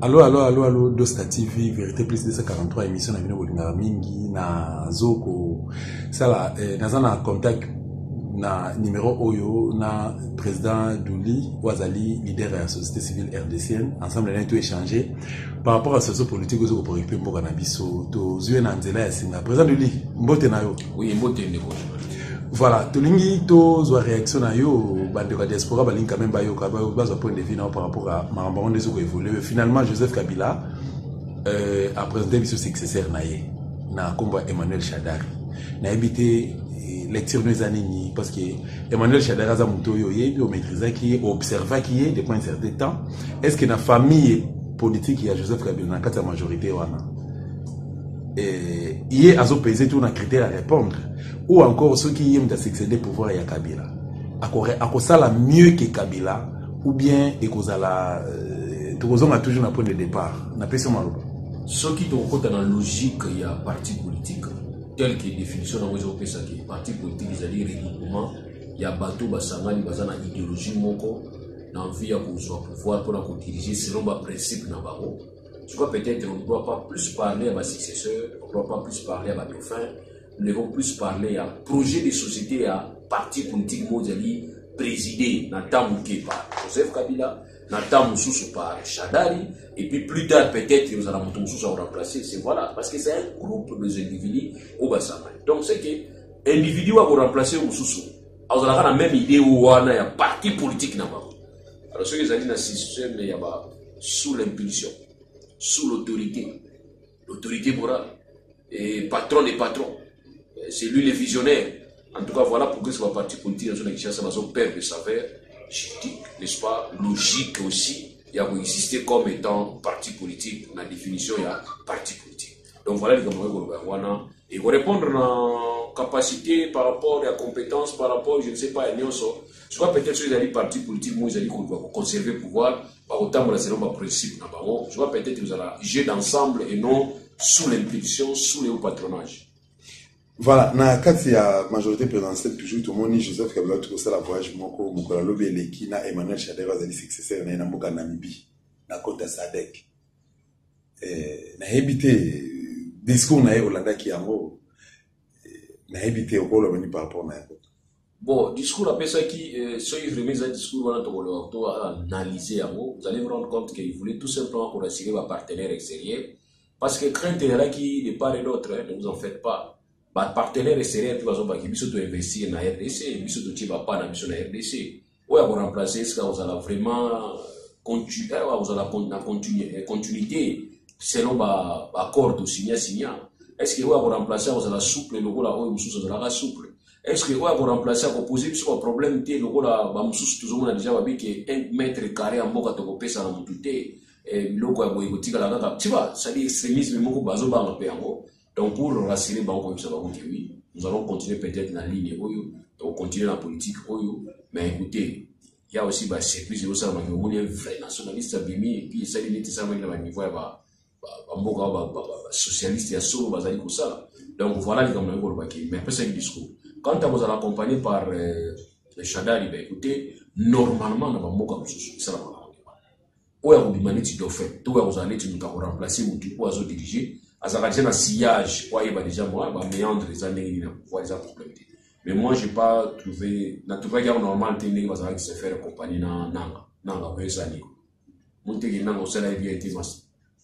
Allô, Dosta TV, Vérité Plus 243 émissions na bino bolinga mingi na zoko sala na contact na numéro oyo na président Douli Ouazali leader de la société civile RDCN ensemble on a tout échangé par rapport à ce politique aux pour récupérer mboka na biso to zué na nzela ya singa président Douli mbote na yo oui mbote ndeko. Voilà, tolingi to zo réaction na yo bande ka diaspora balingi quand même ba yo ka ba point de vue par rapport à marambon des ko évoluer finalement Joseph Kabila a présenté son successeur na combat Emmanuel Shadari na habité lecture nos années parce que Emmanuel Shadari a muto yo yebi o maîtriser qui observa qui est depuis un certain temps est-ce que la famille politique il y a Joseph Kabila na la majorité wana il est à peser tout un critère à répondre ou encore ceux qui aiment succéder au pouvoir à Kabila à ça la mieux que Kabila ou bien et cause la toujours un point de départ n'a pas ce mal ceux qui ont dans la logique il y a parti politique tel que définition dans les ça qui parti politique ils allaient régulièrement il y a bateau basangani basana idéologie moko l'envie à pouvoir pour diriger selon les principes na baro. Je crois peut-être qu'on ne doit pas plus parler à ma successeur, on ne doit pas plus parler à ma dauphin, nous devons plus parler à projet de société, à parti politique mondial présidé, Natamu par Joseph Kabila, Natamu Soussou par Shadari, et puis plus tard peut-être nous allons Soussou à remplacer, c'est voilà, parce que c'est un groupe d'individus au Bassama. Donc c'est que l'individu va remplacer au Soussou. Alors on a la même idée où on a un parti politique là-bas. Alors ceux qui ont dit dans le système, il y a sous l'impulsion. Sous l'autorité morale, et patron des patrons, c'est lui le visionnaire. En tout cas, voilà pourquoi c'est un parti politique dans son père de savoir, juridique, n'est-ce pas, logique aussi, il a existé comme étant parti politique, dans la définition, il y a parti politique. Donc voilà les Camerounais, et vous répondre en capacité par rapport à la compétence, par rapport, je ne sais pas, à Nyonso. Je crois peut-être que les partis politiques, moi, ils ont dit qu'on doit conserver le pouvoir, autant que c'est un principe. Je crois peut-être que vous allez jouer d'ensemble et non sous l'impulsion, sous le haut patronage. Voilà, quand il y a majorité présidentielle, toujours tout le monde, Joseph Kabila, tout ça, la voyage, Moko, Mokola Lobé, Lekina, Emmanuel Shadera, Zali, successeur, na Moka Namibie, na Kota Sadek. Na habité, discours na Olanda qui a mot, na habité au Polo venu par rapport à bon, discours après ça qui, soit il remet un discours, on doit analyser à mot, vous allez vous rendre compte qu'il voulait tout simplement pour assurer vos partenaires extérieurs, parce que crainte est là qui, de part et d'autre, ne vous en faites pas. Bah, partenaire extérieur, puis vous avez investir dans la RDC, vous avez pas dans la RDC. Ou vous remplacer, est-ce que vous allez vraiment continuer, vous allez la continuité selon l'accord de signer. Est-ce que vous remplacer, vous allez souple, le rôle là, vous allez souple. Est-ce que vous remplacer, vous poser sur un problème, le rôle là, toujours on a déjà dit que 1 mètre carré en boca de copé, ça n'a pas tout été. Loko ya boygotika la kaka. Tu vois, ça dit extrémisme, moko bazo ba ngapé yango. Donc pour rassurer banco ça va oui, nous allons continuer peut-être dans la ligne oyo, donc continuer la politique oyo, mais écoutez, il y a aussi bah surprise au sein de mon vrai nationaliste abimi et puis ça dit ça même à niveau ba socialiste ya solo bazali ko ça. Donc voilà les gamins ko baki, mais après c'est un discours. Quand vous allez accompagné par les Shadari, bah écoutez, normalement na ba mboka mususu ça va. Oya ko bimaniti do fait, to vous allez tu nous remplacer ou tu peux diriger. Azakadien un sillage, ouais, bah déjà moi, bah méandre les années, il a des problèmes. Mais moi, j'ai pas trouvé, n'a trouvé qu'il y a normal, t'es né, bah se faire accompagner nanga, ouais, mon tégué nanga, ça l'a bien été,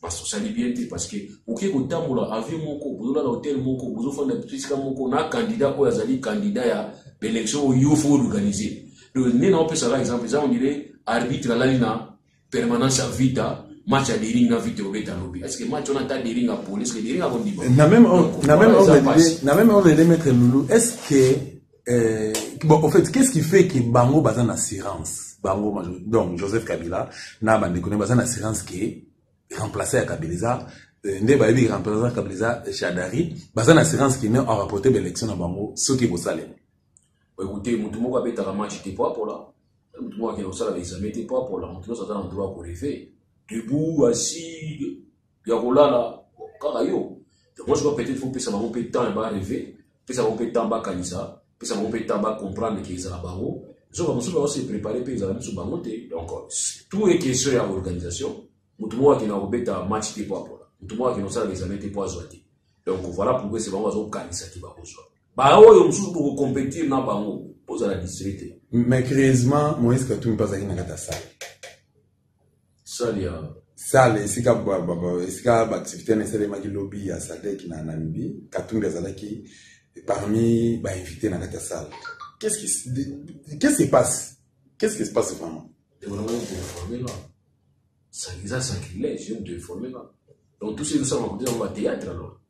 ma socialité bien été, parce que, ok, au temps où là, avion moko, vous avez l'hôtel moko, vous offrez des petits moko, na candidat, quoi, azali candidat à l'élection, il faut organiser. Le né, on peut savoir, exemple, on dirait, arbitre à la permanence à vita, match à dering à vite au bêta lobby. Est-ce que match on a ta dering à police, que dering à bon niveau. Na même on les mettre loulou. Est-ce que bon en fait qu'est-ce qui fait que Bango bazan assurance Bango donc Joseph Kabila na bande connaît bazan assurance qui remplacer à Kabila ndé ba bi remplacer Kabila Shadari bazan assurance qui ne a rapporté l'élection à Bango ce qui vous salé. Écoutez mutumo ka beta match t'es pas pour là. Mutumo ka ça la examen t'es pas pour là. Mutumo ça dans droit pour rêver. Debout, assis, Yarola, Karayo. Moi, je crois peut-être qu'il faut que ça m'a un peu de temps et arriver, puis ça m'a un peu de temps à Kanisa, puis ça m'a un peu de temps à comprendre qu'ils sont là-bas. Je vais se préparer, puis ils ont mis sur Bangote. Donc, tout est question de l'organisation. mutumoa qui n'a robeta match te poa pola mutumoa qui n'a ça les amis te poa zoati donc voilà pourquoi c'est vraiment zo kanisa ki ba kozwa ba oyo mususu pour compétir na bango poza la district mais curieusement Moïse Katumbi pas akina kata ça ya sale esika activité na sele maki lobby ya Sadek na Namibie Katumbi azalaki parmi ba invités na kata salle. Qu'est-ce qui se passe? Qu'est-ce qui se passe vraiment? Ça les a sacrilèges, ils ont déformé là. Donc tout ce que ça m'a dit dans le théâtre alors.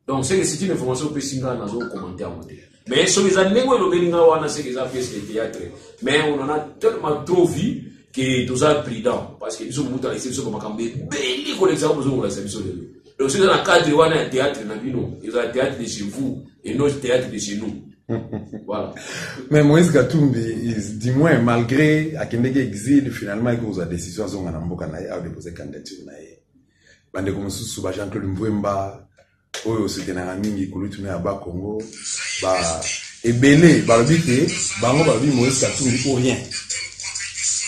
Donc c'est une information que Singa n'a pas commenté à monter. Mais sur les années où le Béninga on a c'est que ça fait ce théâtre. Mais on en a tellement trop vu que tout ça prudent parce que ils sont montés à l'exception comme Makambe. Belle collection besoin de l'exception de lui. Donc c'est dans le cadre où on a un théâtre na bino, ils ont un théâtre de chez vous et notre théâtre de chez nous. Voilà. Mais Moïse Katumbi, du moins, malgré Akendeke exil, finalement, il y a des décisions qui ont déposé candidature. Bande comme sous Jean-Claude Mbouemba, Oyo Soutenara Mingi, Kouloutoune Aba Congo, et Belé, Balbité, Bango Balbi, Moïse Katumbi pour rien.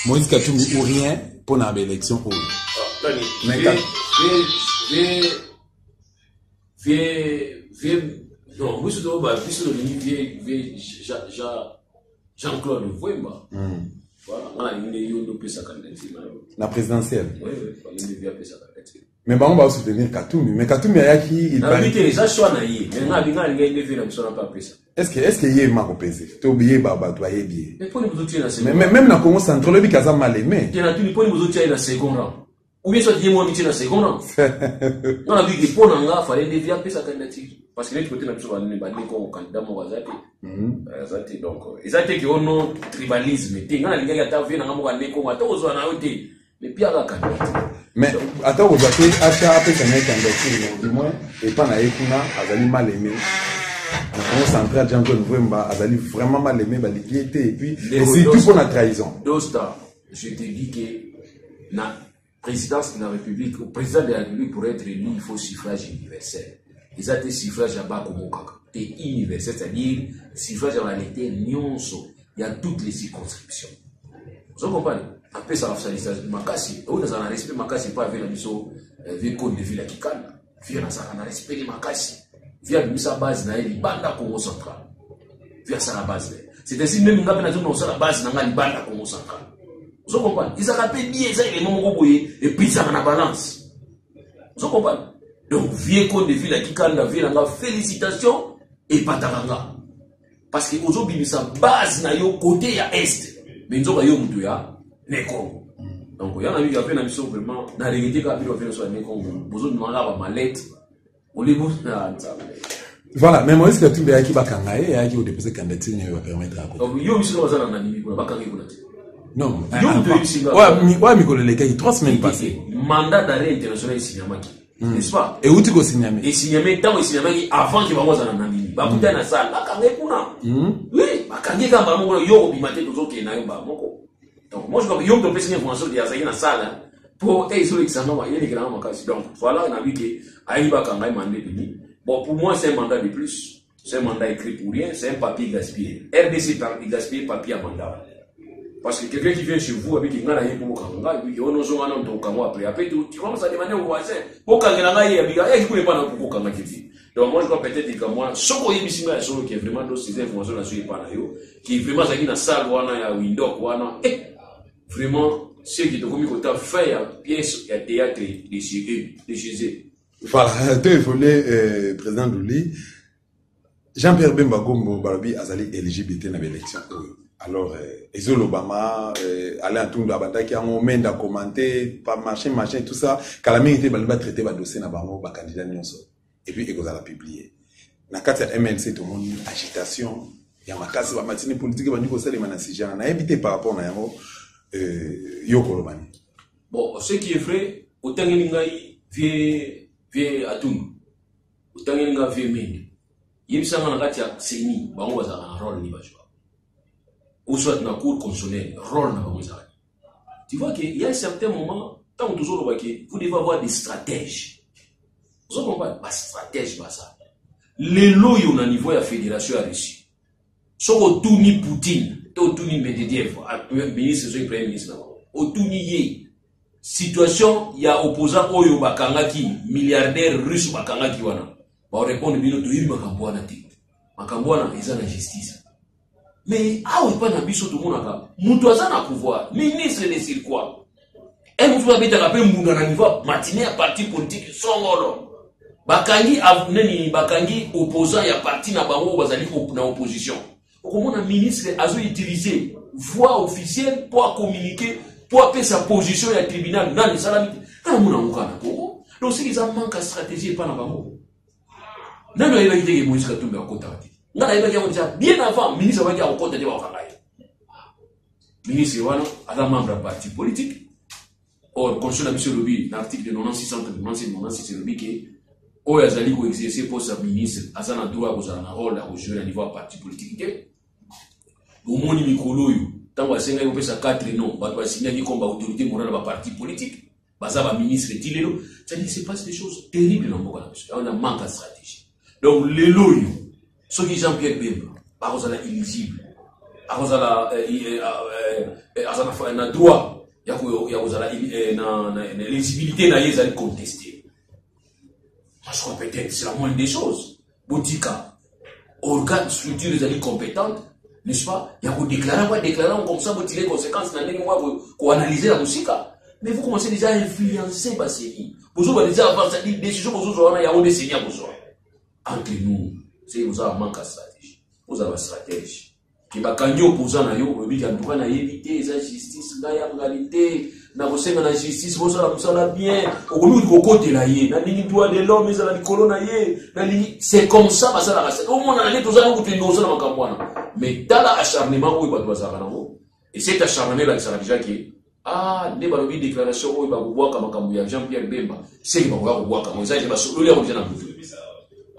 Moïse Katumbi pour rien pour l'élection. Mais non, moi, je suis Jean-Claude Mbouemba. Voilà, on a une sa candidature. La présidentielle. Oui, il a sa candidature. Mais on va soutenir Katumbi. Mais Katumbi a qui il parle. Mais ça est-ce que y a ma repésé? Tu oublié Baba, tu as bien. Mais pour nous dire mais même dans le Congo central, il y a mal aimé. Il y a tout pour nous dire la seconde rang. Ou bien soit il y a moi qui la seconde rang. On a vu que pour Nanga fallait dévier sa candidature. Parce que les côtés n'a pas de candidat Mouazati. Donc, ils ont été au nom tribalisme. Il y a des gens qui ont vu mais puis à la candidature. Mais attends, vous avez acheté après sa candidature, du moins, et pas na Ekuna, Azali mal aimé. Le central Jean-Claude Mbouemba, Azali vraiment mal aimé, et puis, et c'est tout pour la trahison. Dosta, je te dis que la présidence de la République, le président de la République, pour être élu, il faut suffrage universel. Ils ont des suffrages à bas comme c'est universel, c'est-à-dire suffrage en réalité, nyonso, il y a toutes les circonscriptions. Vous comprenez? Après ça, Makasi, on a un respect Makasi, pas avec la mission, avec code de ville qui calme. Via un respect de Makasi. Via sa base, na il banda Congo central. Via sa base. C'est ainsi même quand on a la base, na il banda Congo central. Vous comprenez? Ils ont rappelé bien ça, les moments et puis ça en balance. Vous comprenez? Donc, vieux code de ville qui calme, félicitations et pataranga. Parce que aujourd'hui, sa base na yo côté à est. Mais nous avons eu Neko. Donc, il y a un ami qui a fait une mission vraiment. Dans la réalité, quand il a fait une mission Neko, vous avez demandé à ma lettre. Voilà, mais moi, est-ce que tu veux qu'il va kangaye et qu'il va déposer candidature va permettre à donc, il y a une mission dans la Namibie pour la Bakangi. Non, ouais, mais les gars, 3 semaines passées. Mandat d'arrêt international ici, Yamaki. N'est-ce pas? Et où tu go signaler? Et signaler, tant que signaler avant qu'il va voir dans la Namibie. Bakuta na salle, Bakangi kuna. Oui, Bakangi quand Bamongo yo bimate tout qui na yo Bamoko. Donc moi je crois que yo doit passer une information de Yazaï na salle pour sur l'examen, il y a des grands makasi. Donc voilà, on a vu que Aïba Kangaï mandé de bon pour moi c'est un mandat de plus. C'est un mandat écrit pour rien, c'est un papier gaspillé. RDC gaspillé papier à mandat. Parce que quelqu'un qui vient chez vous avec une gana pour Kanga, et puis on nous a ton Kanga après tu commences à demander au voisin, pour Kanga et Abiga, et qui ne pas pour Kanga qui dit. Donc moi je crois peut-être que moi, ce qu'on est ici, qui est vraiment dans ces informations là sur les panneaux, qui est vraiment dans la salle, ou à window, ou et vraiment, ce qui est comme il faut faire pièce et théâtre de chez eux. Voilà, tu es président Douli. Jean-Pierre Bemba Gombo Barabi Azali éligibilité dans l'élection. Alors, Ezol Obama, Alain Toundou Abata qui a un moment à commenter, pas machin, tout ça, Kalamé était balba traité le dossier dans le candidat Nyonso. Et puis, il a publié. Dans le cadre de MLC, tout le monde, agitation, il y a ma casse, la matinée politique, il y a on a évité par rapport à Yoko Lobani. Bon, ce qui est vrai, autant qu'il y a vieux Atoun, autant qu'il y a vieux Mende, il y a un rôle qui un rôle qui ou soit dans la cour constitutionnelle, rôle dans la tu vois qu'il y a un certain moment, tant que toujours vous devez avoir des stratèges. Vous comprenez? Pas stratège, pas ça. Les lois au niveau de la fédération a réussi. Soit au tourni Poutine, au tourni Medvedev, ministre, premier ministre, au tourni Yé. situation ya opposant oyo bakangaki milliardaire russe bakangaki wana ba répondre bino to yiri makambo wana te makambo wana eza na justice mais awa pas na biso to monaka mutu aza na pouvoir ministre de sur quoi et mutu ba beta ka pe mbunda na niveau matinée à parti politique songolo bakangi neni bakangi opposant ya parti na bango bazali na opposition okomona ministre azo utiliser voix officielle pour communiquer pour appeler sa position à tribunal dans les salariés. Quand on a un cas donc c'est qu'ils ont manqué de stratégie pas dans bango. Non non il va dire que Moïse Katumbi a compté. Non il va dire bien avant ministre va dire au compte de Wakangaya. Ministre wana a membre du parti politique. Or constitution monsieur Lobi l'article de 96 Lobi que o yazali ko exercer pour sa ministre azana droit ko zana rôle à jouer à niveau parti politique. Au moni mikolo yo tango asenga yo pesa 4 non ba ba signer comme autorité morale ba parti politique baza ba ministre tilelo ça dit c'est passe des choses terribles dans Boka parce qu'on a manque de stratégie donc les loyo ceux qui Jean-Pierre Bemba ba kozala éligible ba kozala azana droit ya kozala na l'éligibilité na yezali contester parce que peut-être c'est la moindre des choses botika organe structure les compétentes n'est-ce pas? Il y a vous déclarer comme ça, vous tirez les conséquences, vous analyser la musique. Mais vous commencez déjà à influencer Bassini. Vous avez déjà avancé des décisions, vous avez des décennies à besoin. Entre nous, c'est vous avez un manque de stratégie. Vous avez une stratégie. Qui va gagner opposant à vous, vous avez éviter la justice, la réalité, la justice, vous avez bien. C'est comme ça, au moins, mais dans l'acharnement, et cet acharnement-là, ça déjà que ah, ne balobi déclaration où il va voir comme Jean-Pierre Bemba, c'est qu'il va voir comme ça, il va se rouler en disant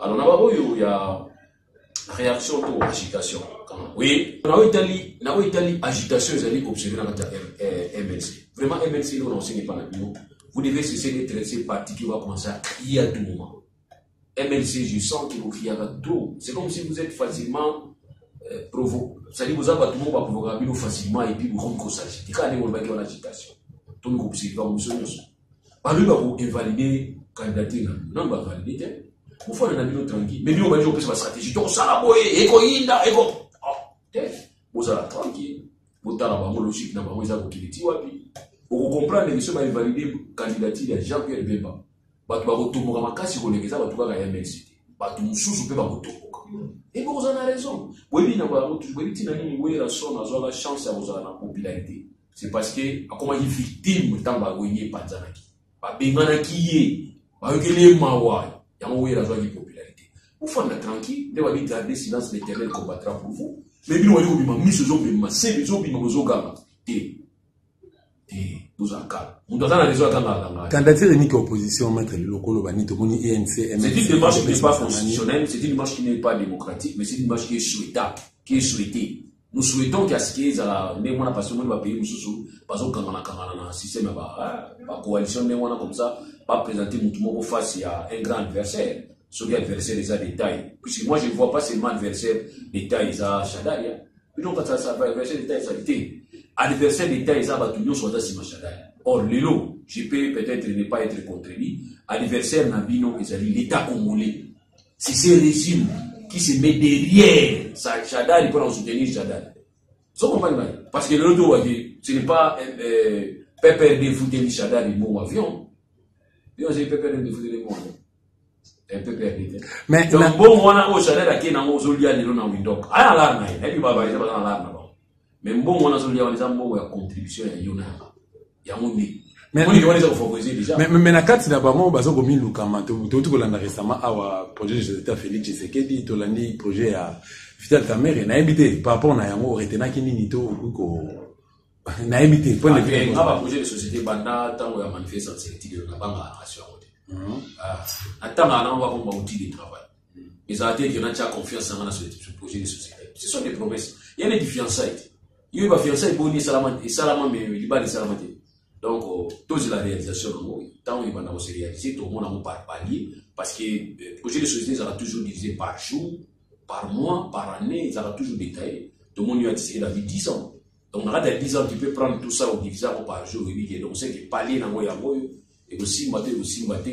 alors, il y a réaction ou agitation. Oui, dans l'Italie, agitation, ils allaient observer dans la MLC. Vraiment, MLC, nous n'enseignons pas la bio. Vous devez cesser d'être ces partis qui vont commencer à crier à tout moment. MLC, je sens qu'il vous crier à tout. C'est comme si vous êtes facilement provoqué. C'est-à-dire vous avez tout le monde va provoquer facilement et puis vous rendez compte s'agiter. Quand vous avez une agitation, tout le monde va vous soutenir. Par lui, vous invalider candidature. Non, va valider. Vous faites un ami tranquille. Mais nous, on va dire que c'est ma stratégie. Donc, ça va boyer, éco-inda, éco. Vous allez tranquille. Vous avez la logique, vous avez vous comprenez que ce va invalider la candidature de Jean-Pierre Bemba. Vous allez retourner à ma casse, vous allez retourner à MLC. Et vous avez raison. Vous avez la chance à vous avoir la popularité. C'est parce que, comme une victime, vous avez pas de popularité. Vous faites tranquille, vous allez garder silence, l'Éternel combattra pour vous. Mais vous allez mis ce jour, c'est les autres qui nous ont gagné. Vous avez calme. Candidature unique opposition, maître le local, ENC, c'est une démarche qui n'est pas constitutionnelle, c'est une démarche qui n'est pas démocratique, mais c'est une démarche qui est souhaitable, qui est souhaitée. Nous souhaitons qu'à ce qu'il y ait un passeport de pays, parce que quand on a un système, la coalition, comme ça, pas présenter nous face à un grand adversaire. Celui adversaire des détails. Puisque moi je ne vois pas seulement adversaire détails à Chadaria. Puis donc, ça va adversaire détails à l'été. Adversaire détails à Batunion soit à Chadaria. Or, Lélo, je peux peut-être ne pas être contre lui. Adversaire Nabino, l'État congolais. C'est ce régime qui se met derrière Chadaria pour en soutenir Chadaria. Ça comprend pas. Parce que l'autre, ce n'est pas PPRD foutre Chadaria mon avion. Puis on dit PPRD foutre mon avion. Un peu perdu. Mais donc bon on a au chalet là qui est dans aux olia de l'on window. Ah là là, et puis baba il va dans là là. Mais bon on a olia on a bon contribution à yona. Ya mundi. Mais on les a favorisé déjà. Mais na kati na bango bazo komi lukama to ko landa récemment awa projet de société Félix Tshisekedi to landi projet à Vital Kamerhe na habité par rapport na yango retenaki nini to ko na habité point de vue. Ah projet de société banda tango ya manifestation sélective na banga nation. Attends, on va avoir un outil de travail. Les artistes qui ont confiance en ce projet de société. Ce sont des promesses. Il y a des fiançailles. Il y a des fiançailles pour les salamans, mais il y a des salamans. Donc, tous la réalisation, tant il va se réaliser, tout le monde a par palier. Parce que le projet de société sera toujours divisé par jour, par mois, par année, il sera toujours détaillé. Tout le monde a décidé la vie 10 ans. Donc, on a 10 ans, tu peux prendre tout ça au divisé par jour, et donc, c'est que palier dans le yamoyo, et aussi maté,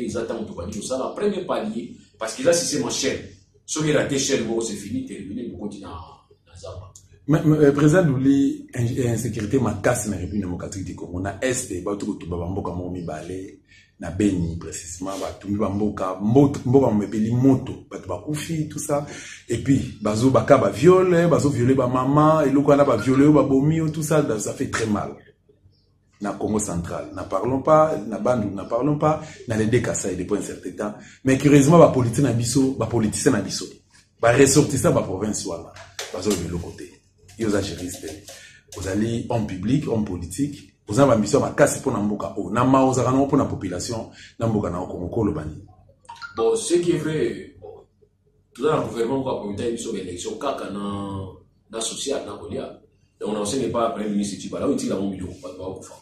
ils attendent tout palier. Ça, la première palier, parce que là, si c'est ma chaîne, si il a raté chaîne, c'est fini, terminé, on continue dans Zamba. Mais président Douli, insécurité, ma casse dans la République démocratique du Congo. On a Est, Batou, Tubabamboka, Momi Balé, na Beni, précisément, Batou, Bamboka, Mboka, Mbeli, Moto, Batou, Bakoufi, tout ça. Et puis, Bazo, Baka, ba violé, Bazo, violé, ba maman, et l'Okwana, ba violé, ba bomi, tout ça, ça fait très mal. Na Congo central. N'en parlons pas, na Bandou, n'en parlons pas, na les deux Kassai, depuis un certain temps. Mais curieusement, ba politicien na biso, ba politicien na biso. Ba ressortissant, ba province, voilà. Bazo, de l'autre côté. Vous allez homme public, homme politique, vous avez ambition à casser pour Namboka. Nama, vous avez pour la population, Namboka na Okomoko le bani. Bon, ce qui est vrai, tout dans le gouvernement, pour une élection, l'élection, kaka na social, na kolia. Et on n'enseigne pas après le ministre Tibala, on dit la mon million, pas de faire.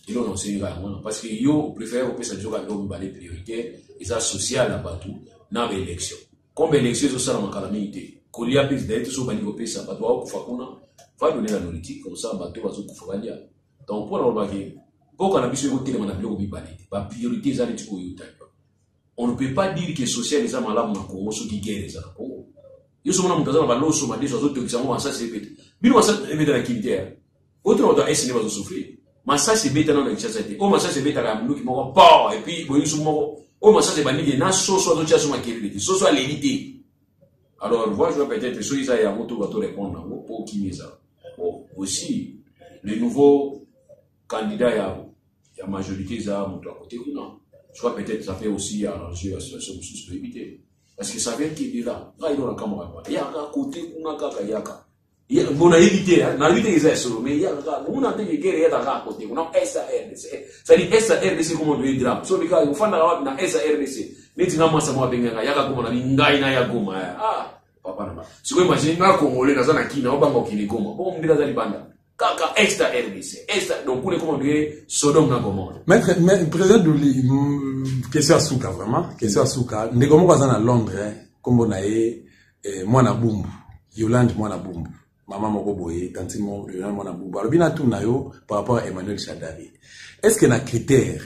Et on enseigne pas, parce que yo préfère que ça joue à l'homme balai prioritaire, et ça social à Batou, na l'élection. Comme l'élection, c'est ça la calamité. Kolia pèse d'ailleurs tout ce qu'on va ça va donner la nourriture comme ça bateau va se couper. Donc pour la bague pour qu'on a pu se voter on a bloqué bibalé la priorité ça les tuko yuta. On ne peut pas dire que social les amala na Congo so qui guerre ça Congo yo so mona mutazana ba loso ma deso zote kisamo ça c'est bête bino ça est bête la kilitaire autre on doit essayer de souffrir mais ça c'est bête dans la société oh mais ça c'est bête la mnou qui moko pa et puis boyi so moko oh mais ça c'est banni na so so zo tia so ma kilité so so l'élité. Alors, moi, je vais peut-être que il y a un mot pour répondre pour qui est ça. Bon, aussi, le nouveau candidat, il y a majorité, ça à côté. Non. Je crois peut-être que ça fait aussi arranger la situation de éviter. Parce que ça vient qu'il est là. Là, il y a un camarade. Il y a un côté, il y a bon, on a évité, on a évité les airs, mais il y a un cas, on a dit que il y a un côté, on a SARDC. Ça dit SARDC, comment on doit dire. Sur le cas, il faut faire la SARDC. Mais tu n'as pas ça, moi, il y a comme on a dit, ah, papa, non. Si vous imaginez, un Congolais dans un Kina, on va au Kina, bon, on dit dans la bande. Kaka, extra RDC, extra, donc pour les commander, Sodome n'a commande. Maître, président Douli, question à Souka, vraiment, question à Souka. Nous sommes à Londres, comme on a eu, moi, na Bumbu, Yolande, moi, na Bumbu. Maman Mokoboye, tanti mon, Yolande, moi, na Bumbu. Alors, bien à tout, par rapport à Emmanuel Chadari. Est-ce qu'il y a un critère?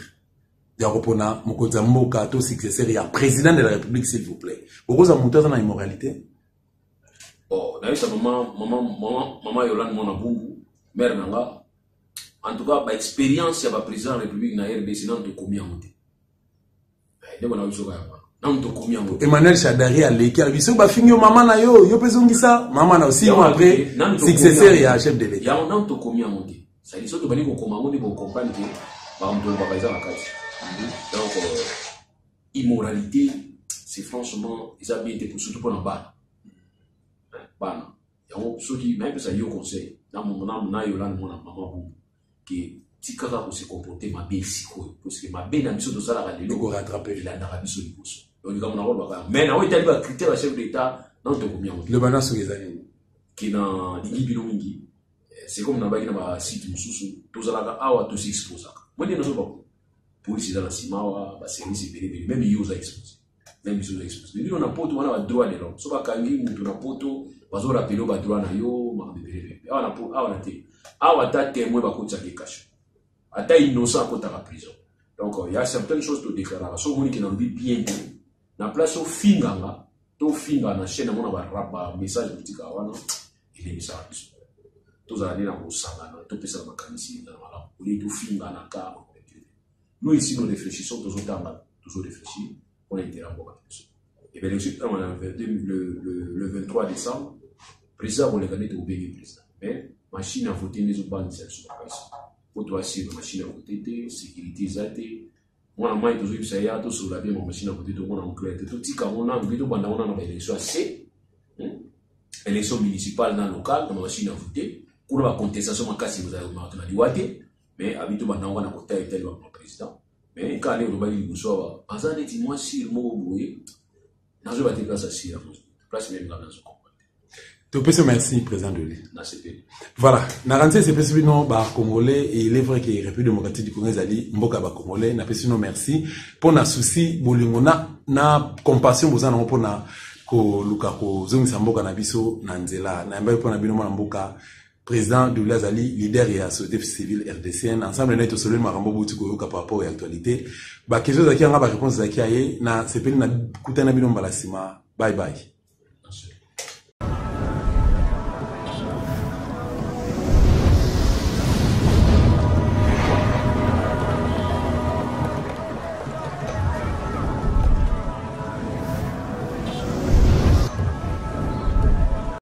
Diaropona, Mokoza Mboka, tout successeur, il y a président de la République, s'il vous plaît. Pourquoi vous avez monté dans l'immoralité? Oh, d'ailleurs, ça, maman Yolande, moi, na Bumbu, mère Nanga. En tout cas, par expérience, il y a un président de la République, na RDC, non, de combien on dit? Emmanuel Chadari a l'équipe. Il y a fini maman na yo, yo pesongi ça. Maman na aussi, après, successeur, il y a chef de l'État. Il y a un an de combien on dit? Ça dit, surtout, on dit, pour comprendre que, par exemple, on va pas la case. Donc, immoralité, c'est franchement, ils ont bien été pour surtout pour la barre. Barre. Il y a ceux qui, même ça y est au conseil, dans mon nom, na Yolande, mon maman, qui tikaka pour se comporter ma belle siko, parce que ma belle ambition de ça, la radio, il a rattrapé la d'Arabie le pouce. Donc, comme on a rôle, mais là, il y a des critères à chef d'État, non, tu combien on dit. Le banan sur les années. Qui n'a dit Bilomingi, c'est comme on a dit dans un site, tout ça là, ah, tout s'expose. Moi, je ne sais pas. Police dans la Simawa, service même ils ont exposé. Même ils ont exposé. Nous, on a pas tout, on a droit de l'homme. Si on a kangi, on a pas tout, on a rappelé le droit na yo, on a ta témoin va côté qui cache. Ata innocent côté la prison. Donc il y a certaines choses de déclaration on qui n'en vit bien. Na place au finganga, to finga na chaîne on va raba message politique wana, il est message. Tous à aller dans sangana, to pesa makanisi na mala. On est to finga na ka. Nous ici, nous réfléchissons, toujours réfléchir, on a été rapport à ça. Et bien, le 23 décembre, le président, on l'a gagné au béni président. Mais, machine à voter, les autres bandes, c'est sur la place. Pour toi, c'est la machine à voter, sécurité, zate. Moi, moi, toujours, ça y a, tout sur la bien, ma machine à voter, tout le monde en clair. Tout ce qu'on a, on a élection assez, élection municipale dans le local, dans la machine à voter. Pour la contestation, ma casse, vous avez dit, mais habituellement, on a côté tel président. Mais quand on a dit que ça va, ça dit moi si le mot boué, dans je vais te placer ici la place même dans ce combat. Tu peux se merci président de lui. Voilà, na rentrée c'est spécifiquement ba congolais et il est vrai que République démocratique du Congo zali mboka ba congolais na pesino merci pour na souci bolingo na compassion bozana pour na ko luka ko zongisa mboka na biso na nzela na mbaye pour na bino na mboka président de l'Azali, leader et la société civile RDCN, ensemble, nous avons solo marambo boutiko par rapport à l'actualité. Bah, quelque chose qui a réponse à qui na sepeli na kutana binomba la sima. Bye bye.